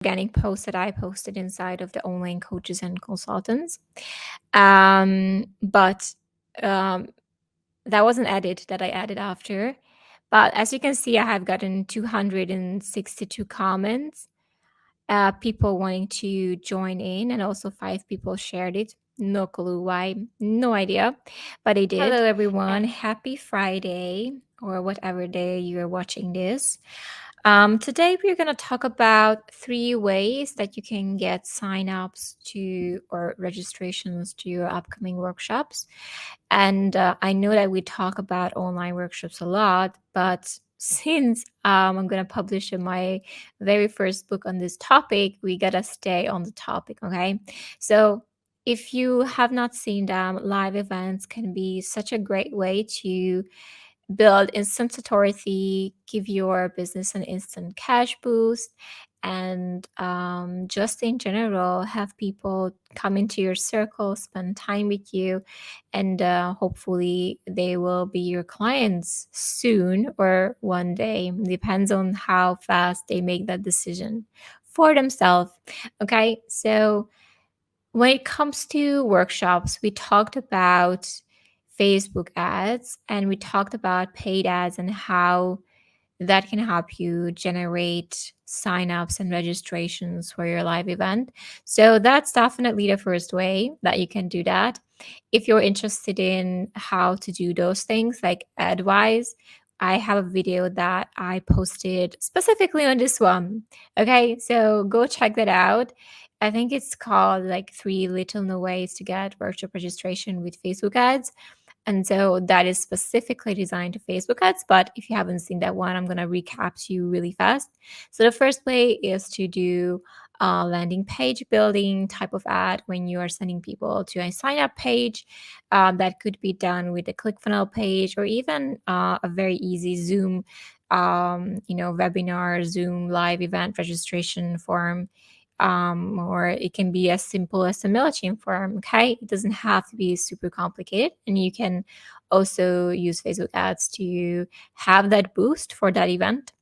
organic post that I posted inside of the online coaches and consultants. But um, that was an edit that I added after. But as you can see, I have gotten 262 comments, people wanting to join in, and also 5 people shared it. No clue why, no idea, but they did. Hello, everyone. Happy Friday, or whatever day you're watching this. Today, we're going to talk about 3 ways that you can get signups to or registrations to your upcoming workshops. And I know that we talk about online workshops a lot, but since I'm going to publish my very first book on this topic, we got to stay on the topic, okay? So, if you have not seen them, live events can be such a great way to build instant authority, give your business an instant cash boost, and just in general, have people come into your circle, spend time with you, and hopefully they will be your clients soon or one day. Depends on how fast they make that decision for themselves. Okay, so when it comes to workshops, we talked about Facebook ads and we talked about paid ads and how that can help you generate signups and registrations for your live event. So that's definitely the first way that you can do that. If you're interested in how to do those things, like ad wise, I have a video that I posted specifically on this one. Okay, so go check that out. I think it's called like 3 little ways to get workshop registration with Facebook ads. And so that is specifically designed to Facebook ads. But if you haven't seen that one, I'm going to recap to you really fast. So the first way is to do a landing page building type of ad when you are sending people to a sign up page. That could be done with a ClickFunnels page or even a very easy Zoom, webinar, Zoom live event registration form, or it can be as simple as a MailChimp form. Okay, it doesn't have to be super complicated, and you can also use Facebook ads to have that boost for that event.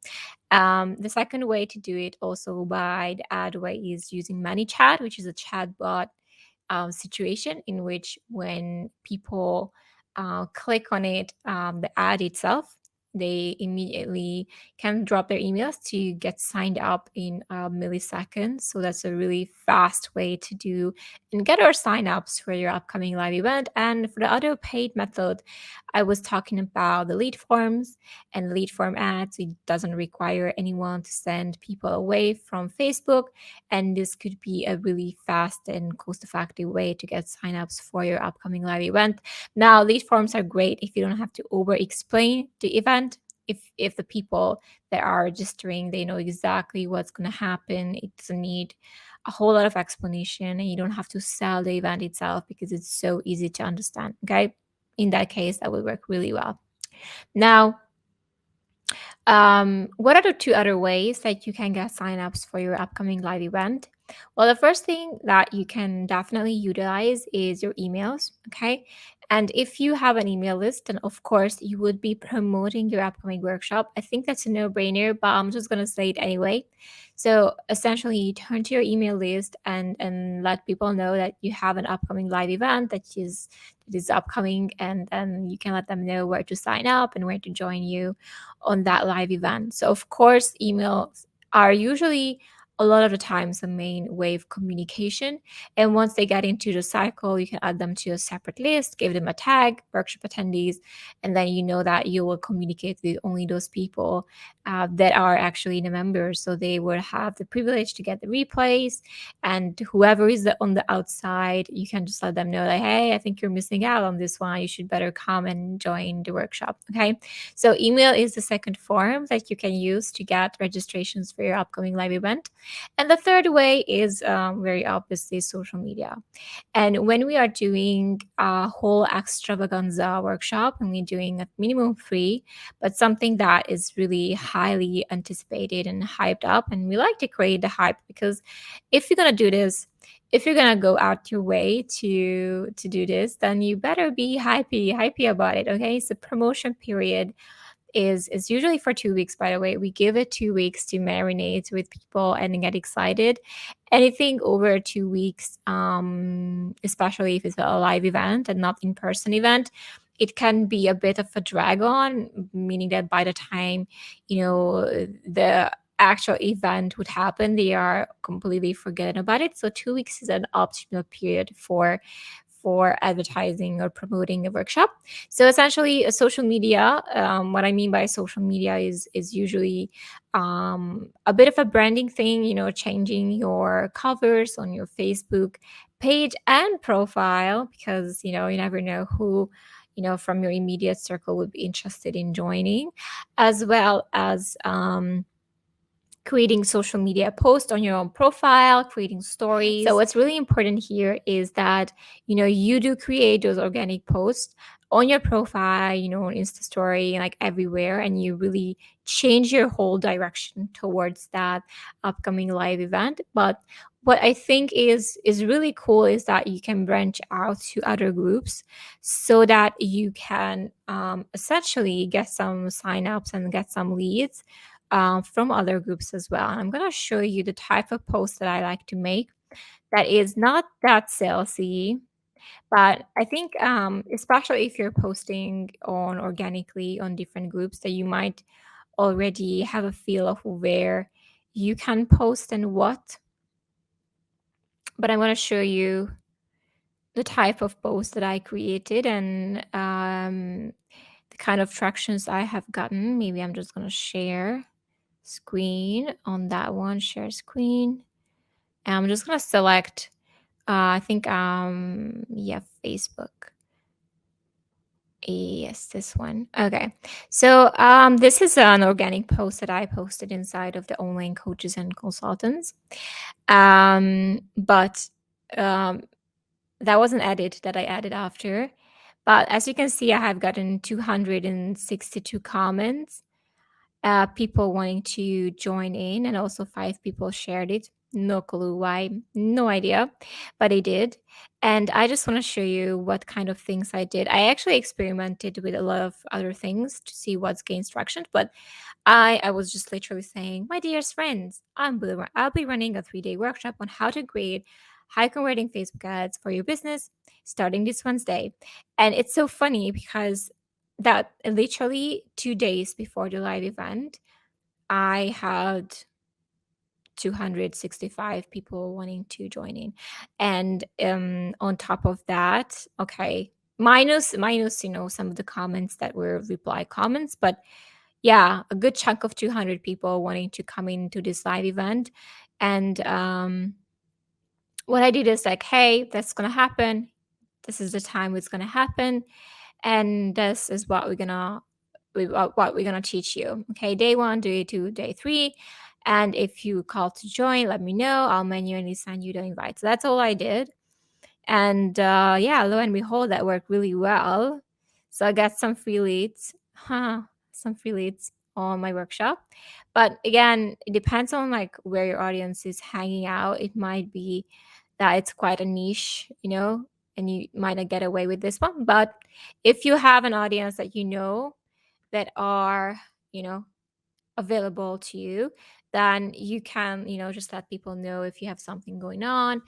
The second way to do it, also by the ad way, is using Manychat, which is a chatbot situation in which when people click on it, the ad itself, they immediately can drop their emails to get signed up in a millisecond. So that's a really fast way to do and get our signups for your upcoming live event. And for the other paid method, I was talking about the lead forms and lead form ads. It doesn't require anyone to send people away from Facebook. And this could be a really fast and cost-effective way to get signups for your upcoming live event. Now, lead forms are great if you don't have to over-explain the event. If the people that are registering, they know exactly what's going to happen. It doesn't need a whole lot of explanation, and you don't have to sell the event itself because it's so easy to understand. Okay, in that case, that will work really well. Now, what are the 2 other ways that you can get signups for your upcoming live event? Well, the first thing that you can definitely utilize is your emails. Okay. And if you have an email list, then of course you would be promoting your upcoming workshop. I think that's a no brainer, but I'm just going to say it anyway. So essentially, you turn to your email list and let people know that you have an upcoming live event that is upcoming, and then you can let them know where to sign up and where to join you on that live event. So of course, emails are usually a lot of the times the main way of communication. And once they get into the cycle, you can add them to a separate list, give them a tag, workshop attendees, and then you know that you will communicate with only those people that are actually the members. So they will have the privilege to get the replays. And whoever is on the outside, you can just let them know that, hey, I think you're missing out on this one. You should better come and join the workshop. Okay. So email is the second form that you can use to get registrations for your upcoming live event. And the third way is very obviously social media. And when we are doing a whole extravaganza workshop and we're doing a minimum free, but something that is really highly anticipated and hyped up, and we like to create the hype, because if you're going to do this, if you're gonna go out your way to do this, then you better be hypey about it. Okay, so promotion period is usually for 2 weeks, by the way. We give it 2 weeks to marinate with people and get excited. Anything over 2 weeks, especially if it's a live event and not in-person event, it can be a bit of a drag on, meaning that by the time, the actual event would happen, they are completely forgetting about it. So 2 weeks is an optimal period for advertising or promoting a workshop. So essentially, a social media. What I mean by social media is usually a bit of a branding thing. Changing your covers on your Facebook page and profile, because you never know who from your immediate circle would be interested in joining, as well as creating social media posts on your own profile, creating stories. So what's really important here is that you do create those organic posts on your profile, on Insta story, like everywhere, and you really change your whole direction towards that upcoming live event. But what I think is really cool is that you can branch out to other groups so that you can essentially get some signups and get some leads from other groups as well. And I'm going to show you the type of post that I like to make that is not that salesy, but I think, especially if you're posting on organically on different groups, that you might already have a feel of where you can post and what. But I'm going to show you the type of post that I created and the kind of tractions I have gotten. Maybe I'm just going to share screen on that one, share screen. And I'm just going to select, I think, yeah, Facebook. Yes, this one. Okay. So this is an organic post that I posted inside of the online coaches and consultants. But that was an edit that I added after. But as you can see, I have gotten 262 comments, people wanting to join in, and also 5 people shared it. No clue why, no idea, but I did. And I just want to show you what kind of things I did. I actually experimented with a lot of other things to see what's gains traction, but I was just literally saying, my dearest friends, I'll be running a 3-day workshop on how to create high converting Facebook ads for your business starting this Wednesday. And it's so funny because that literally 2 days before the live event, I had 265 people wanting to join in. And on top of that, okay, minus some of the comments that were reply comments, but yeah, a good chunk of 200 people wanting to come into this live event. And what I did is like, hey, that's gonna happen. This is the time it's gonna happen, and this is what we're gonna teach you. Okay, day 1, day 2, day 3, and if you call to join, let me know. I'll manually send you the invite. So that's all I did, and yeah, lo and behold, that worked really well. So I got some free leads, some free leads on my workshop. But again, it depends on like where your audience is hanging out. It might be that it's quite a niche, and you might not get away with this one. But if you have an audience that that are, available to you, then you can, just let people know if you have something going on.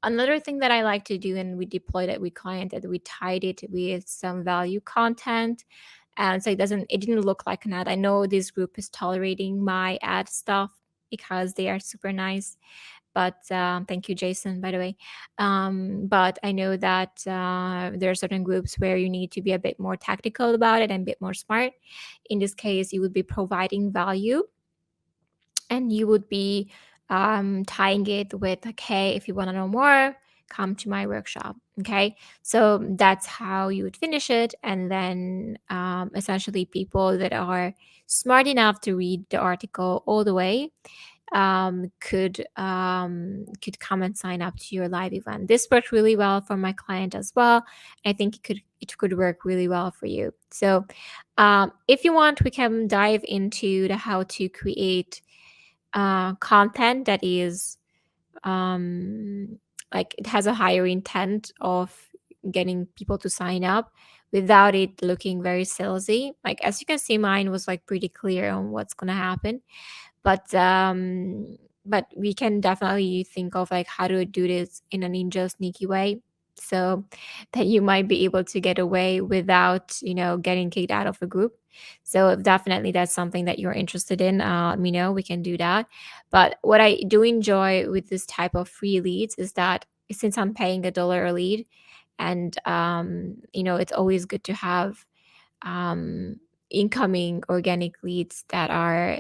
Another thing that I like to do, and we deployed it with client, that we tied it with some value content. And so it didn't look like an ad. I know this group is tolerating my ad stuff because they are super nice. But thank you, Jason, by the way. But I know that there are certain groups where you need to be a bit more tactical about it and a bit more smart. In this case, you would be providing value, and you would be tying it with, like, hey, if you want to know more, come to my workshop. Okay, so that's how you would finish it. And then essentially, people that are smart enough to read the article all the way could come and sign up to your live event. This worked really well for my client as well. I think it could work really well for you. So if you want, we can dive into the how to create content that is like it has a higher intent of getting people to sign up without it looking very salesy. Like as you can see, mine was like pretty clear on what's gonna happen. But we can definitely think of like how to do this in a ninja sneaky way, so that you might be able to get away without, getting kicked out of a group. So if definitely that's something that you're interested in, let me know, we can do that. But what I do enjoy with this type of free leads is that since I'm paying $1 a lead, and it's always good to have um, incoming organic leads that are,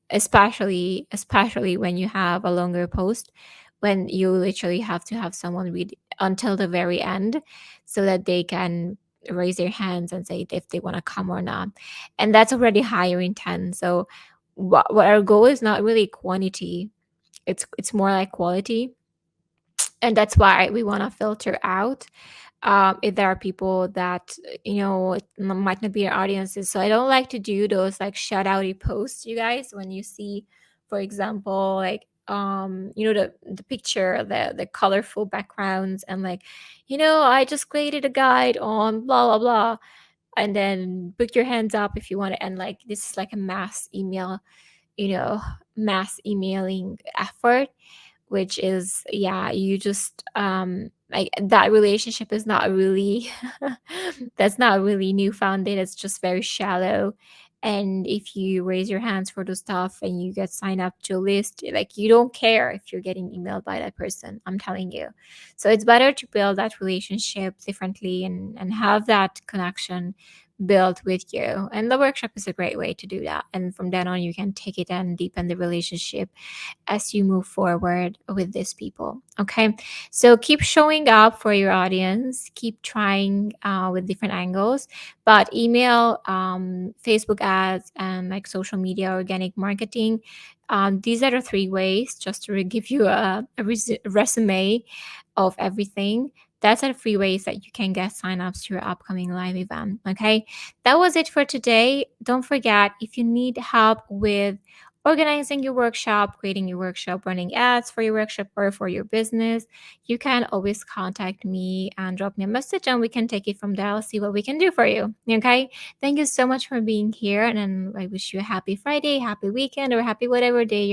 especially when you have a longer post, when you literally have to have someone read until the very end so that they can raise their hands and say if they want to come or not. And that's already higher intent. So what our goal is not really quantity, it's more like quality. And that's why we want to filter out if there are people that might not be our audiences. So I don't like to do those like shout outy posts, you guys, when you see, for example, like the picture, the colorful backgrounds, and like, I just created a guide on blah blah blah, and then put your hands up if you want to. And like this is like a you know mass emailing effort, which is, yeah, you just like that relationship is not really that's not really new founded, it's just very shallow. And if you raise your hands for the stuff and you get signed up to a list, like you don't care if you're getting emailed by that person, I'm telling you. So it's better to build that relationship differently, and have that connection built with you. And the workshop is a great way to do that, and from then on you can take it and deepen the relationship as you move forward with these people. Okay. So keep showing up for your audience, keep trying with different angles, but email, Facebook ads, and like social media, organic marketing. These are the three ways, just to give you a resume of everything. That's the three ways that you can get signups to your upcoming live event. Okay. That was it for today. Don't forget, if you need help with organizing your workshop, creating your workshop, running ads for your workshop or for your business, you can always contact me and drop me a message, and we can take it from there. I'll see what we can do for you. Okay. Thank you so much for being here. And then I wish you a happy Friday, happy weekend, or happy whatever day